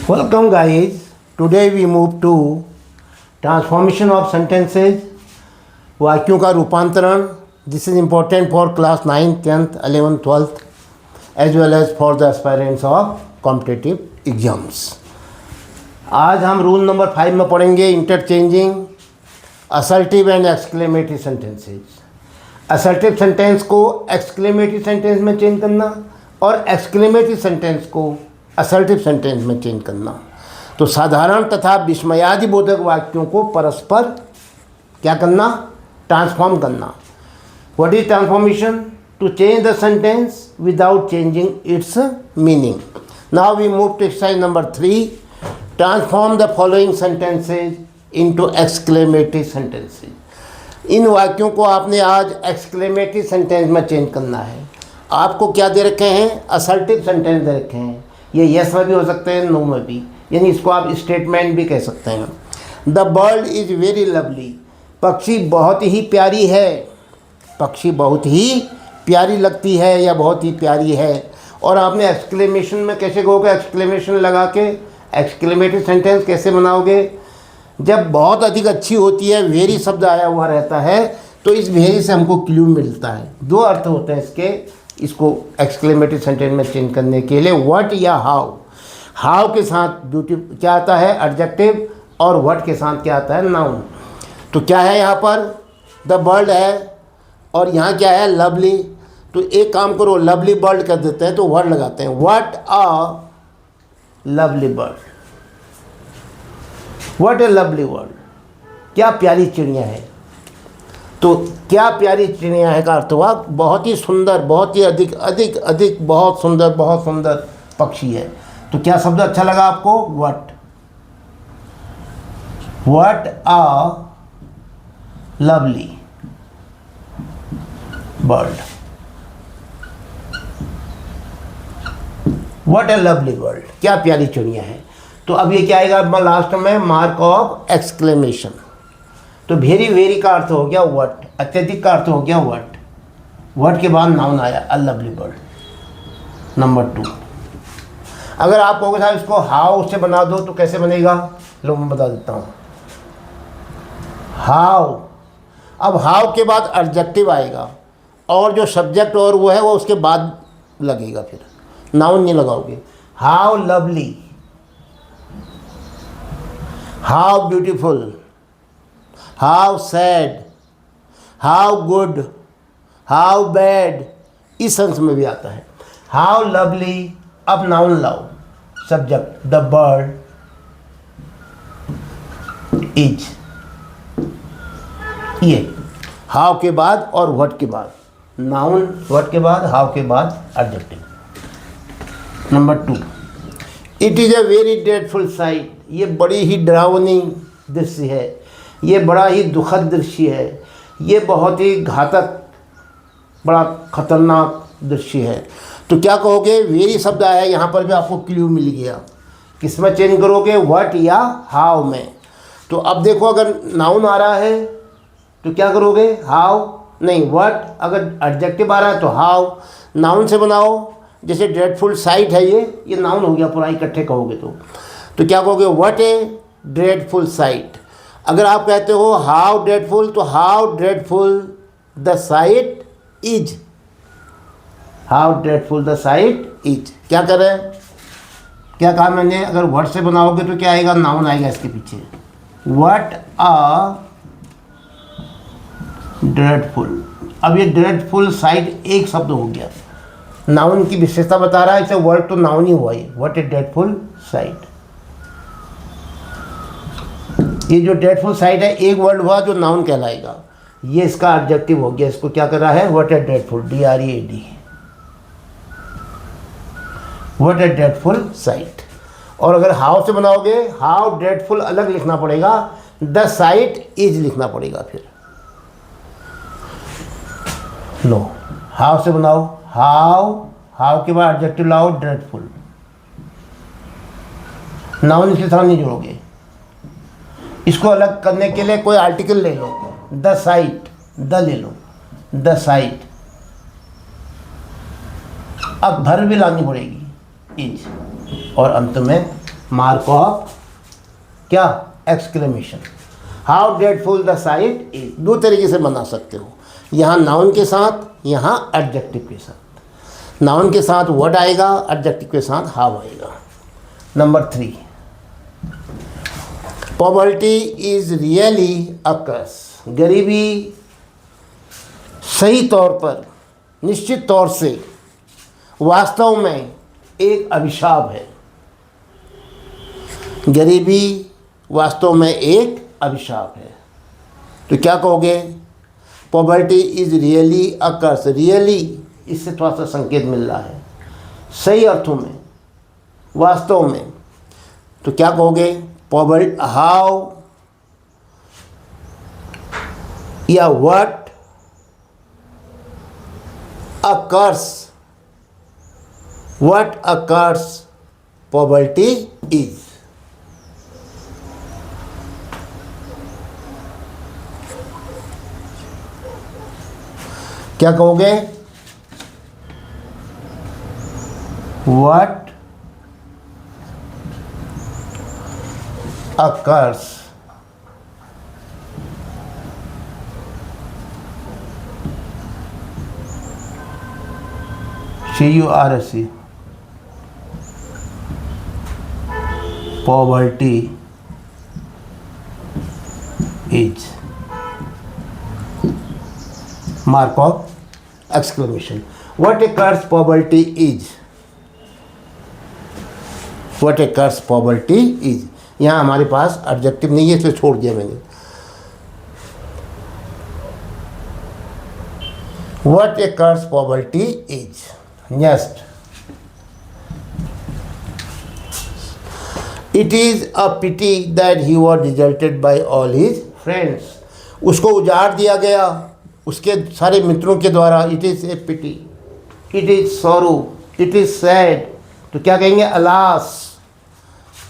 Welcome guys. Today we move to transformation of sentences, वाक्यों का रूपांतरण. This is important for class 9th, 10th, 11th, 12th as well as for the aspirants of competitive exams. आज हम rule number 5 में पढ़ेंगे interchanging assertive and exclamatory sentences. Assertive sentence को exclamatory sentence में change करना और एक्सक्लेमेटरी सेंटेंस को assertive sentence में चेंज करना. तो साधारण तथा विस्मयादिबोधक वाक्यों को परस्पर क्या करना, ट्रांसफॉर्म करना. What is transformation? To change the sentence without changing its meaning. Now we move to exercise number 3. Transform the following sentences into exclamatory sentences. इन वाक्यों को आपने आज एक्सक्लेमेटरी सेंटेंस में चेंज करना है. आपको क्या दे रखे हैं? असर्टिव सेंटेंस दे रखे हैं. ये यस में भी हो सकते हैं, नो में भी, यानी इसको आप स्टेटमेंट भी कह सकते हैं. The bird is very lovely. पक्षी बहुत ही प्यारी है. पक्षी बहुत ही प्यारी लगती है या बहुत ही प्यारी है. और आपने एक्सक्लेमेशन में कैसे कहोगे? एक्सक्लेमेशन लगा के एक्सक्लेमेटरी सेंटेंस कैसे बनाओगे? जब बहुत अधिक अच्छी होती है, वेरी शब्द आया हुआ रहता है, तो इस वेरी से हमको क्लू मिलता है. दो अर्थ होते हैं इसके. इसको एक्सक्लेमेटरी सेंटेंस में चेंज करने के लिए व्हाट या हाउ. हाउ के साथ ब्यूटी क्या आता है? एडजेक्टिव. और व्हाट के साथ क्या आता है? नाउन. तो क्या है यहाँ पर? द बर्ड है और यहाँ क्या है? लवली. तो एक काम करो, लवली बर्ड कर देते हैं, तो वर्ड लगाते हैं. What a lovely bird. What A lovely bird. क्या प्यारी चिड़िया है. तो क्या प्यारी चिड़िया है का अर्थ हुआ बहुत ही सुंदर, बहुत ही अधिक अधिक अधिक बहुत सुंदर पक्षी है. तो क्या शब्द अच्छा लगा आपको? What. What a lovely bird. What A lovely bird. क्या प्यारी चिड़िया है. तो अब ये क्या आएगा लास्ट में? Mark of exclamation. तो वेरी वेरी का अर्थ हो गया व्हाट. अत्यधिक का अर्थ हो गया व्हाट. व्हाट के बाद नाउन आया अ लवली बर्ड. नंबर 2. अगर आप कहोगे साहब इसको हाउ से बना दो, तो कैसे बनेगा? लो मैं बता देता हूँ. हाउ. अब हाउ के बाद एडजेक्टिव आएगा और जो सब्जेक्ट और वो है वो उसके बाद लगेगा. फिर नाउन नहीं लगाओगे. How lovely, how beautiful, how sad, how good, how bad. इस सेंस में भी आता है. How lovely. अब नाउन लाओ. Subject the bird is. ये हाउ के बाद और व्हाट के बाद नाउन, व्हाट के बाद हाउ के बाद adjective. Number 2. It is a very dreadful site. ये बड़ी ही डरावनी दृश्य है. ये बड़ा ही दुखद दृश्य है. ये बहुत ही घातक, बड़ा खतरनाक दृश्य है. तो क्या कहोगे? वेरी शब्द आया यहाँ पर भी आपको क्लू मिल गया. किस में चेंज करोगे? व्हाट या हाउ में. तो अब देखो, अगर नाउन आ रहा है तो क्या करोगे? हाउ नहीं व्हाट. अगर एडजेक्टिव आ रहा है तो हाउ. नाउन से बनाओ. जैसे ड्रेडफुल साइट है, ये नाउन हो गया पूरा इकट्ठे कहोगे तो क्या कहोगे? What A dreadful site. अगर आप कहते हो हाउ ड्रेडफुल, तो how dreadful the site is. How dreadful the site is. क्या कर रहे हैं? क्या कहा मैंने? अगर व्हाट से बनाओगे तो क्या आएगा? नाउन आएगा इसके पीछे. What a dreadful. अब ये ड्रेडफुल साइट एक शब्द हो गया. नाउन की विशेषता बता रहा है. इसे वर्ड तो नाउन ही हुआ है. What A dreadful site. ये जो ड्रेडफुल साइट है एक वर्ड हुआ जो नाउन कहलाएगा. ये इसका एडजेक्टिव हो गया. इसको क्या कर रहा है? What A dreadful. DREAD. What A dreadful site. और अगर हाउ से बनाओगे, हाउ ड्रेडफुल अलग लिखना पड़ेगा. द साइट इज लिखना पड़ेगा. फिर लो हाउ से बनाओ. हाउ के बाद एडजेक्टिव लाओ ड्रेडफुल. नाउन इसके साथ नहीं जोड़ोगे. इसको अलग करने के लिए कोई आर्टिकल ले लो. The site. द ले लो. The site. अब भर भी लानी पड़ेगी. इज. और अंत में मार्क ऑफ क्या, exclamation. How dreadful the site is, दो तरीके से बना सकते हो, यहाँ नाउन के साथ, यहाँ एडजेक्टिव के साथ। नाउन के साथ व्हाट आएगा, एडजेक्टिव के साथ हाउ आएगा। Number 3, poverty is really a curse, गरीबी सही तौर पर, निश्चित तौर से, वास्तव में एक अभिशाप है। गरीबी वास्तव में एक अभिशाप है। तो क्या कहोगे, poverty is really a curse, really इससे थोड़ा सा संकेत मिल रहा है, सही अर्थों में, वास्तव में। तो क्या कहोगे, पॉवर्टी, हाउ या what a curse, what a curse poverty is. क्या कहोगे, what a curse CURSE poverty is, mark of exclamation। what a curse poverty is, what a curse poverty is। यहाँ हमारे पास एडजेक्टिव नहीं है, इसलिए छोड़ दिया मैंने। what a curse poverty is। next, it is a pity that he was deserted by all his friends। उसको उजाड़ दिया गया उसके सारे मित्रों के द्वारा। it is a pity, it is sorrow, it is sad। तो क्या कहेंगे, alas।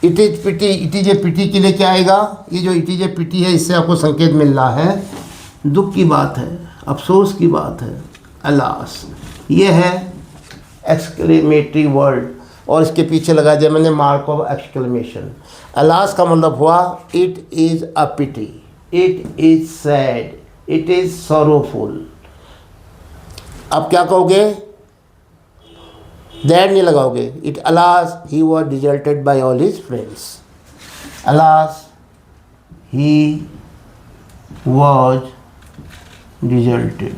it is pity, it is a pity के लिए क्या आएगा, ये जो it is a pity है, इससे आपको संकेत मिल रहा है दुख की बात है, अफसोस की बात है, alas। ये है एक्सक्लेमेटरी वर्ड, और इसके पीछे लगा दिया मैंने मार्क ऑफ एक्सक्लेमेशन। alas का मतलब हुआ it is a pity, it is sad, it is sorrowful. अब क्या कहोगे, दैट नहीं लगाओगे, it alas he was deserted by all his friends. alas he was deserted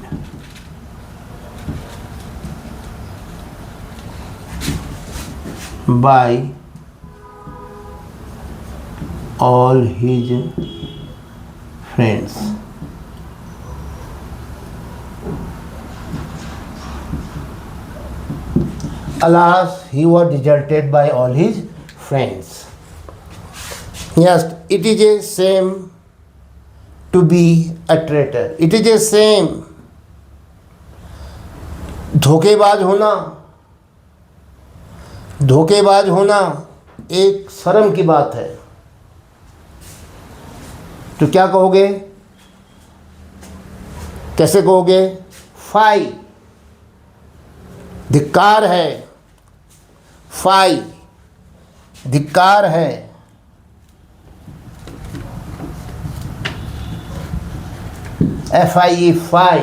by all his friends। alas he was deserted by all his friends। yes, it is a shame to be a traitor, it is a shame, धोखेबाज होना, धोखेबाज होना एक शर्म की बात है। तो क्या कहोगे, कैसे कहोगे, फाई, धिक्कार है, फाई धिक्कार है। FIE फाई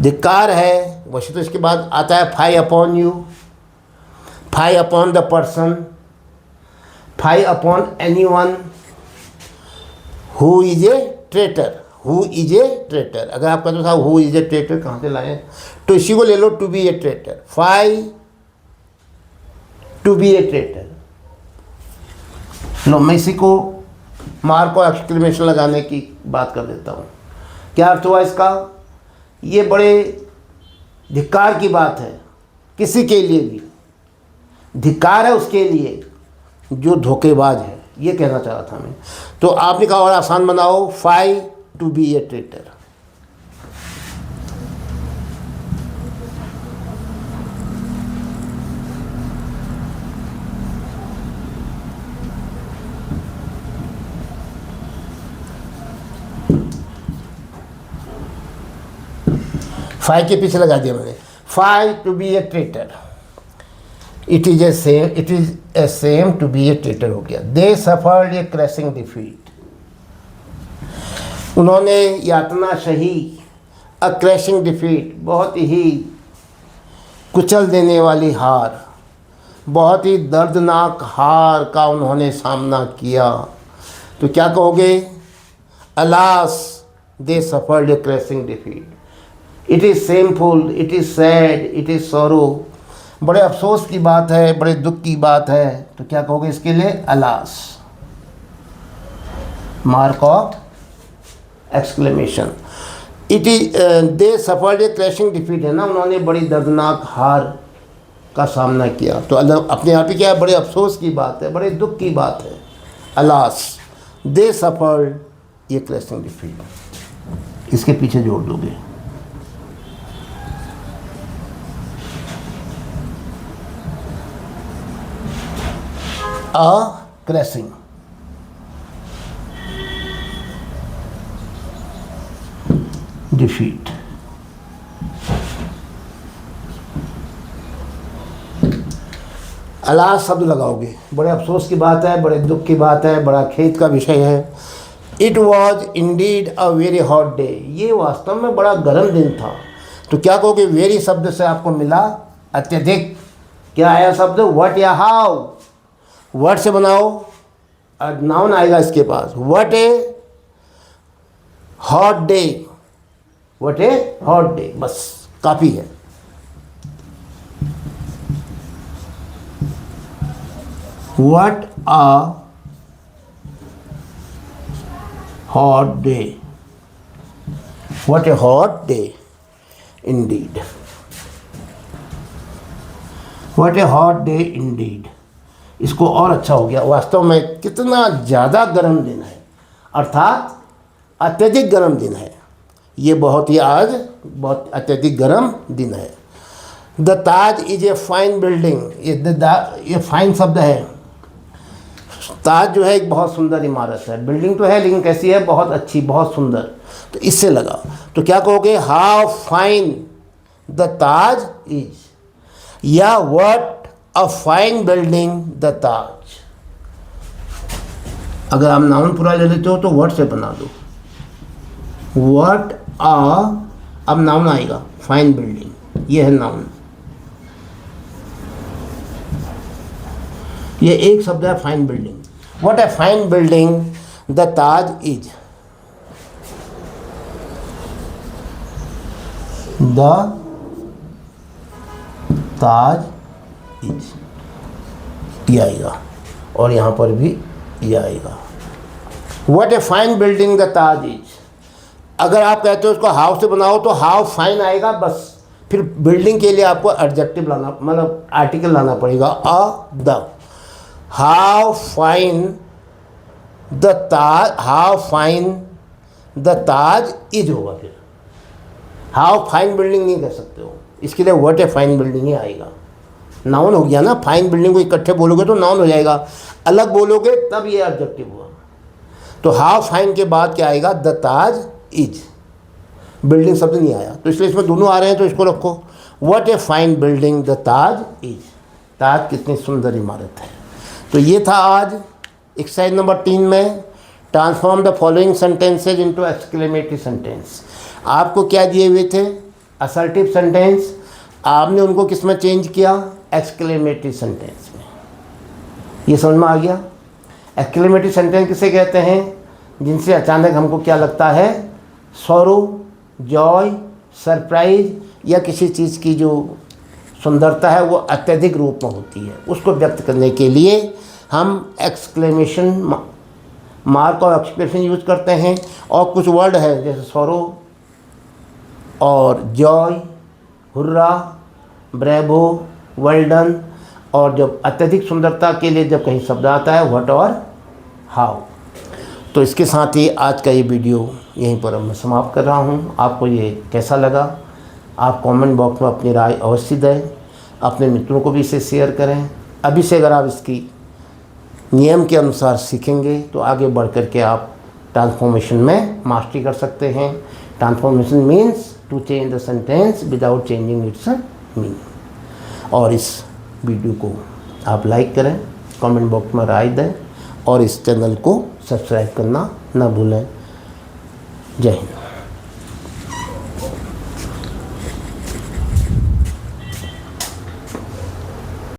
धिक्कार है। वैसे तो इसके बाद आता है fie upon you, fie upon the person, fie upon anyone who is a traitor, who is a traitor. अगर आपका तो था हु इज ए ट्रेटर कहाँ से लाए, तो इसी को ले लो, to be a traitor, fie to be a traitor. लो मैं इसी को मार्क और एक्सक्लेमेशन लगाने की बात कर देता हूँ। क्या अर्थ हुआ इसका, ये बड़े धिक्कार की बात है, किसी के लिए भी धिक्कार है उसके लिए जो धोखेबाज है, ये कहना चाह रहा था मैं। तो आपने कहा और आसान बनाओ, fie to be a traitor. Fie के पीछे लगा दिया मैंने, fie to be a traitor. It is a shame to be a traitor हो गया। They suffered a crushing defeat, उन्होंने यातना सही, अ क्रैशिंग डिफीट, बहुत ही कुचल देने वाली हार, बहुत ही दर्दनाक हार का उन्होंने सामना किया। तो क्या कहोगे? Alas they suffered a crushing defeat, it is shameful, it is sad, it is sorrow, बड़े अफसोस की बात है, बड़े दुख की बात है। तो क्या कहोगे इसके लिए? Alas, mark of exclamation. It is they suffered a crushing defeat है ना, उन्होंने बड़ी दर्दनाक हार का सामना किया। तो अपने आप ही क्या है, बड़े अफसोस की बात है, बड़े दुख की बात है। Alas they suffered a crushing defeat, इसके पीछे जोड़ दोगे। अ क्रैशिंग, डिफीट, अलास शब्द लगाओगे, बड़े अफसोस की बात है, बड़े दुख की बात है, बड़ा खेद का विषय है। It was indeed a very hot day, ये वास्तव में बड़ा गर्म दिन था। तो क्या कहोगे? वेरी शब्द से आपको मिला अत्यधिक, क्या आया शब्द? व्हाट या हाउ, वर्ड से बनाओ, नाउन आएगा इसके पास। What a hot day, what a hot day, बस काफ़ी है। What a hot day, what a hot day indeed, what a hot day indeed. इसको और अच्छा हो गया, वास्तव में कितना ज़्यादा गर्म दिन है, अर्थात अत्यधिक गर्म दिन है। ये बहुत ही आज बहुत अत्यधिक गर्म दिन है। The Taj is a fine building, ये फाइन शब्द है। ताज जो है एक बहुत सुंदर इमारत है, बिल्डिंग तो है लेकिन कैसी है? बहुत अच्छी, बहुत सुंदर। तो इससे लगा, तो क्या कहोगे? How fine the Taj is, या what a fine building the Taj. अगर आप नाउन पूरा ले लेते हो तो वर्ड से बना दो। व्हाट अ, अब नाउन आएगा, फाइन बिल्डिंग, ये है नाउन। ये एक शब्द है fine building. What a fine building the Taj is, the Taj is, ये आएगा और यहाँ पर भी ये आएगा। What a fine building the Taj is. अगर आप कहते हो उसको हाउ से बनाओ तो हाउ फाइन आएगा, बस फिर बिल्डिंग के लिए आपको एडजेक्टिव लाना, मतलब आर्टिकल लाना पड़ेगा, the. How fine the Taj, how fine the Taj is होगा, फिर हाउ फाइन बिल्डिंग नहीं कह सकते हो, इसके लिए व्हाट ए फाइन बिल्डिंग ही आएगा। नाउन हो गया ना, फाइन बिल्डिंग को इकट्ठे बोलोगे तो नाउन हो जाएगा, अलग बोलोगे तब ये एडजेक्टिव हुआ। तो हाउ फाइन के बाद क्या आएगा? द ताज इज, बिल्डिंग शब्द नहीं आया, तो इसलिए इसमें दोनों आ रहे हैं, तो इसको रखो। What a fine building the Taj is, Taj कितनी सुंदर इमारत है। तो ये था आज एक्सरसाइज नंबर 3 में, transform the following sentences into exclamatory sentence. आपको क्या दिए हुए थे? असर्टिव सेंटेंस, आपने उनको किस में चेंज किया? एक्सक्लेमेटरी सेंटेंस में। ये समझ में आ गया? एक्सक्लेमेटरी सेंटेंस किसे कहते हैं? जिनसे अचानक हमको क्या लगता है? सॉरो, जॉय, सरप्राइज, या किसी चीज़ की जो सुंदरता है वो अत्यधिक रूप में होती है, उसको व्यक्त करने के लिए हम एक्सक्लेमेशन मार्क और एक्सप्रेशन यूज करते हैं। और कुछ वर्ड है जैसे सॉरो और joy, hurrah, bravo, well done, और जब अत्यधिक सुंदरता के लिए जब कहीं शब्द आता है व्हाट और हाउ। तो इसके साथ ही आज का ये वीडियो यहीं पर मैं समाप्त कर रहा हूँ। आपको ये कैसा लगा? आप कमेंट बॉक्स में अपनी राय अवश्य दें, अपने मित्रों को भी इसे शेयर करें। अभी से अगर आप इसकी नियम के अनुसार सीखेंगे तो आगे बढ़ कर के आप ट्रांसफॉर्मेशन में मास्टरी कर सकते हैं। Transformation means to change the sentence without changing its meaning. और इस वीडियो को आप लाइक करें, कमेंट बॉक्स में राय दें और इस चैनल को सब्सक्राइब करना ना भूलें। जय हिंद।